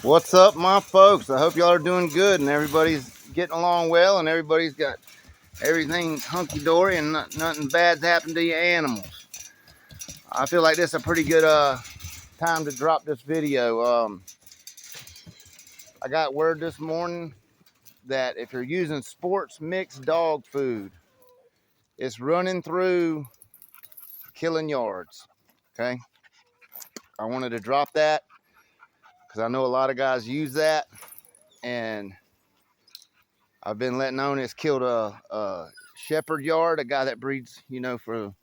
What's up, my folks? I hope y'all are doing good and everybody's getting along well and everybody's got everything hunky-dory and nothing bad's happened to your animals. I feel like this is a pretty good time to drop this video. I got word this morning that if you're using sports mixed dog food, it's running through killing yards. Okay, I wanted to drop that because I know a lot of guys use that, and I've been letting known it's killed a shepherd yard, a guy that breeds, for,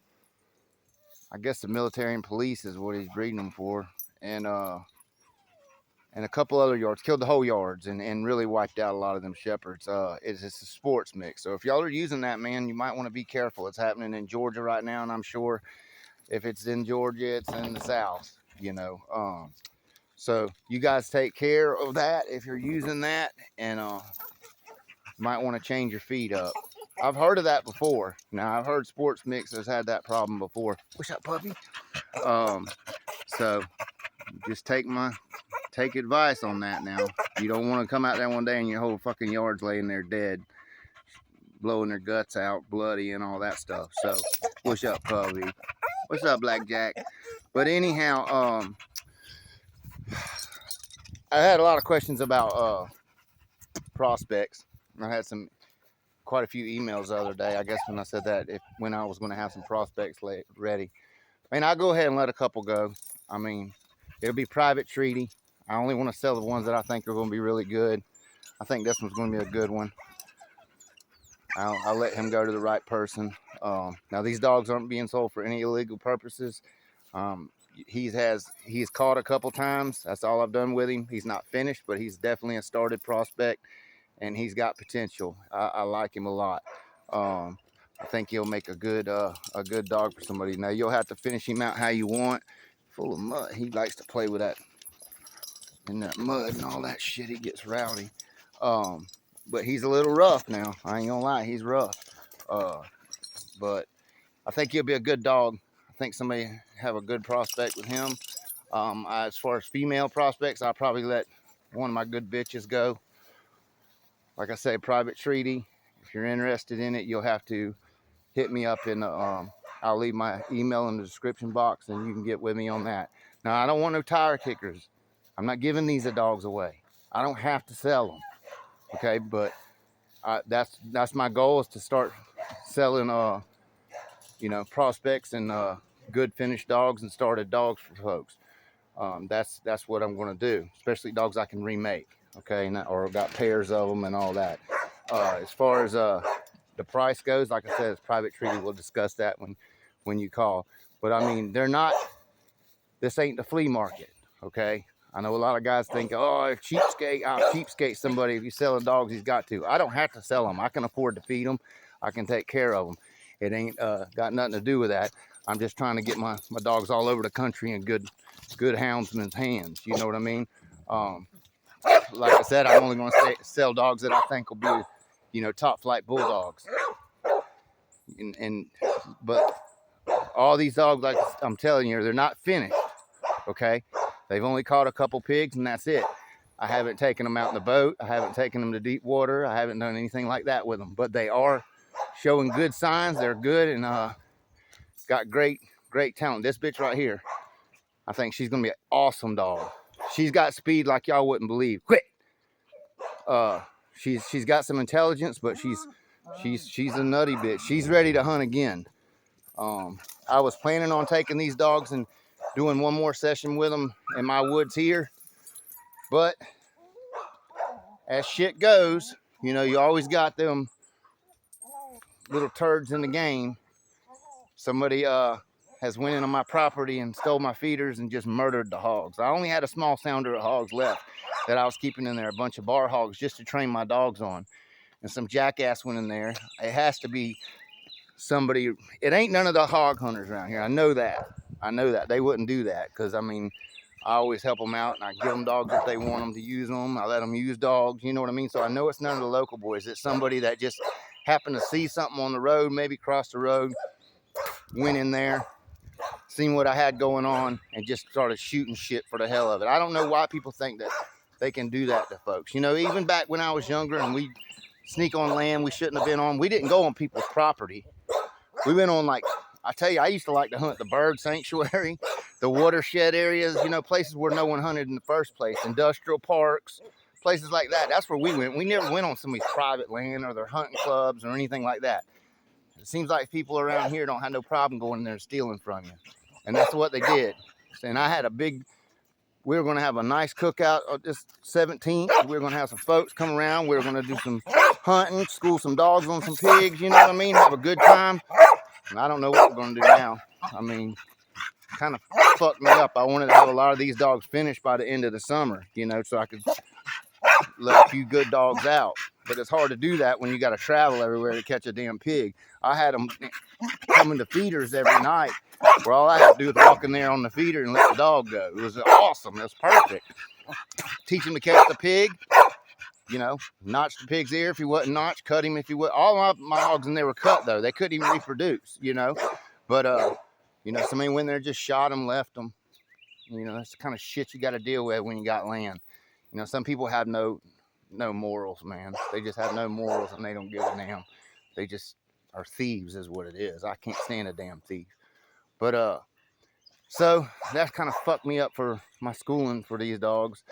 I guess, the military and police is what he's breeding them for, and a couple other yards, killed the whole yards and really wiped out a lot of them shepherds. It's a sports mix, so if y'all are using that, man, you might want to be careful. It's happening in Georgia right now, and I'm sure if it's in Georgia, it's in the South, so you guys take care of that if you're using that, and might want to change your feed up. I've heard of that before. Now, I've heard sports mixers had that problem before. What's up, puppy? So just take advice on that now. You don't want to come out there one day and your whole fucking yard's laying there dead, blowing their guts out, bloody and all that stuff. So what's up, puppy? What's up, Blackjack? But anyhow, I had a lot of questions about prospects. I had quite a few emails the other day, I guess, when I said that when I was going to have some prospects ready. I mean, I'll go ahead and let a couple go. I mean, it'll be private treaty. I only want to sell the ones that I think are going to be really good. I think this one's going to be a good one. I'll let him go to the right person. Now, these dogs aren't being sold for any illegal purposes. He's caught a couple times. That's all I've done with him. He's not finished, but he's definitely a started prospect, and he's got potential. I like him a lot. I think he'll make a good dog for somebody. Now, you'll have to finish him out how you want. Full of mud. He likes to play with that, in that mud and all that shit. He gets rowdy. But he's a little rough now. I ain't gonna lie, he's rough. But I think he'll be a good dog. I think somebody have a good prospect with him. As far as female prospects, I'll probably let one of my good bitches go. Like I say, private treaty. If you're interested in it, you'll have to hit me up in the, I'll leave my email in the description box and you can get with me on that. Now, I don't want no tire kickers. I'm not giving these dogs away. I don't have to sell them. Okay, but that's my goal, is to start selling, prospects and good finished dogs and started dogs for folks. That's what I'm going to do, especially dogs I can remake. Okay, or got pairs of them and all that. As far as the price goes, like I said, it's private treaty. We'll discuss that when you call. But I mean, this ain't the flea market. Okay, I know a lot of guys think, oh, cheapskate, I'll cheapskate somebody. If he's selling dogs, he's got to. I don't have to sell them. I can afford to feed them. I can take care of them. It ain't got nothing to do with that. I'm just trying to get my dogs all over the country in good houndsmen's hands. You know what I mean? Like I said, I'm only going to sell dogs that I think will be, top flight bulldogs. But all these dogs, like I'm telling you, they're not finished. Okay, they've only caught a couple pigs and that's it. I haven't taken them out in the boat. I haven't taken them to deep water. I haven't done anything like that with them. But they are showing good signs. They're good and got great talent. This bitch right here, I think she's gonna be an awesome dog. She's got speed like y'all wouldn't believe. Quick. She's got some intelligence, but she's a nutty bitch. She's ready to hunt again. I was planning on taking these dogs and doing one more session with them in my woods here, but as shit goes, you always got them little turds in the game. Somebody has went in on my property and stole my feeders and just murdered the hogs. I only had a small sounder of hogs left that I was keeping in there, a bunch of bar hogs just to train my dogs on, and some jackass went in there. It has to be somebody. It ain't none of the hog hunters around here. I know that they wouldn't do that, because I mean, I always help them out and I give them dogs if they want them to use them. I let them use dogs, you know what I mean? So I know it's none of the local boys. It's somebody that just happened to see something on the road, maybe crossed the road, went in there, seen what I had going on, and just started shooting shit for the hell of it. I don't know why people think they can do that to folks. You know, even back when I was younger and we sneak on land we shouldn't have been on, we didn't go on people's property. We went on, like, I tell you, I used to like to hunt the bird sanctuary, the watershed areas, you know, places where no one hunted in the first place, industrial parks, places like that. That's where we went. We never went on somebody's private land or their hunting clubs or anything like that. It seems like people around here don't have no problem going in there and stealing from you. And that's what they did. And I had we were going to have a nice cookout on this 17th. We were going to have some folks come around. We were going to do some hunting, school some dogs on some pigs, you know what I mean? Have a good time. And I don't know what we're going to do now. I mean, kind of fucked me up. I wanted to have a lot of these dogs finished by the end of the summer, you know, so I could let a few good dogs out. But it's hard to do that when you got to travel everywhere to catch a damn pig. I had them coming to feeders every night, where all I had to do was walk in there on the feeder and let the dog go. It was awesome. It was perfect. Teach him to catch the pig, you know, notch the pig's ear if he wasn't notched, cut him if he was. All my hogs in there were cut, though. They couldn't even reproduce, you know. But, you know, somebody went there, just shot them, left them. You know, that's the kind of shit you got to deal with when you got land. You know, some people have no morals, man. They just have no morals and they don't give a damn. They just are thieves is what it is. I can't stand a damn thief. But so that's kind of fucked me up for my schooling for these dogs.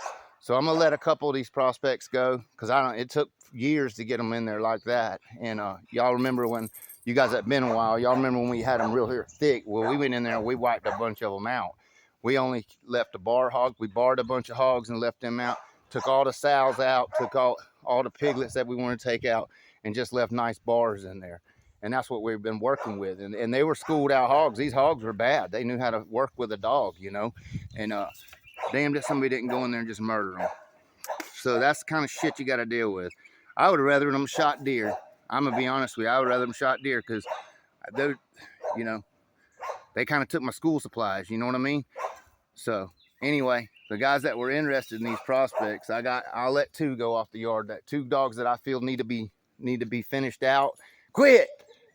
So I'm gonna let a couple of these prospects go because it took years to get them in there like that. And y'all remember when you guys have been a while, y'all remember when we had them real here thick? Well, we went in there and we wiped a bunch of them out. We only left a bar hog. We barred a bunch of hogs and left them out. Took all the sows out, took all the piglets that we wanted to take out, and just left nice bars in there. And that's what we've been working with. And they were schooled out hogs. These hogs were bad. They knew how to work with a dog, you know. And damned if somebody didn't go in there and just murder them. So that's the kind of shit you got to deal with. I would have rather them shot deer. I'm going to be honest with you. I would rather them shot deer because, you know, they kind of took my school supplies. You know what I mean? So anyway, the guys that were interested in these prospects, I'll let 2 go off the yard. That 2 dogs that I feel need to be finished out. Quit!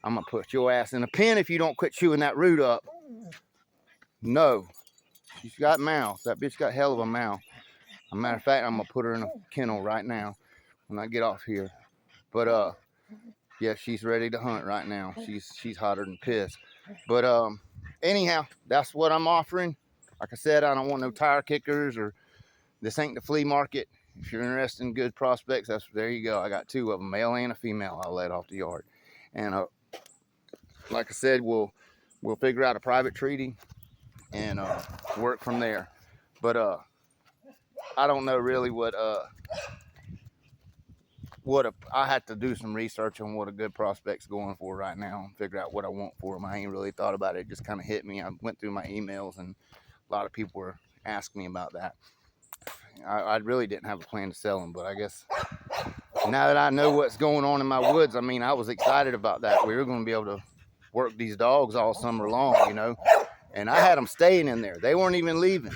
I'm gonna put your ass in a pen if you don't quit chewing that root up. No, she's got mouth. That bitch got hell of a mouth. As a matter of fact, I'm gonna put her in a kennel right now when I get off here. But yeah, she's ready to hunt right now. She's hotter than piss. But anyhow, that's what I'm offering. Like I said, I don't want no tire kickers, or this ain't the flea market. If you're interested in good prospects, there you go. I got 2 of them, male and a female. I'll let off the yard, and like I said, we'll figure out a private treaty and work from there. But I don't know really I had to do some research on what a good prospect's going for right now and figure out what I want for them. I ain't really thought about it. It just kind of hit me. I went through my emails and a lot of people were asking me about that. I really didn't have a plan to sell them, but I guess now that I know what's going on in my woods, I mean, I was excited about that. We were going to be able to work these dogs all summer long, you know, and I had them staying in there. They weren't even leaving.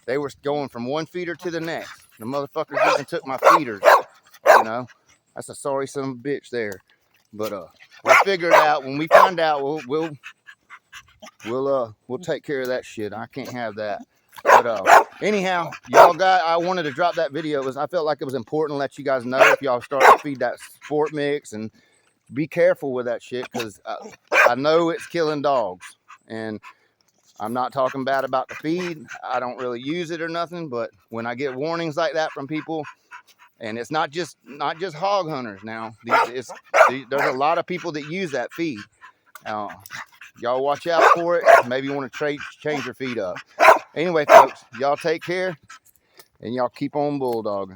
They were going from one feeder to the next. The motherfuckers even took my feeders, you know. That's a sorry son of a bitch there. But we'll figure it out. When we find out, we'll take care of that shit. I can't have that. But anyhow, I wanted to drop that video. I felt like it was important to let you guys know if y'all start to feed that sport mix, and be careful with that shit, because I know it's killing dogs. And I'm not talking bad about the feed. I don't really use it or nothing, but when I get warnings like that from people, and it's not just hog hunters now. There's a lot of people that use that feed. Y'all watch out for it. Maybe you want to change your feed up. Anyway, folks, y'all take care, and y'all keep on bulldogging.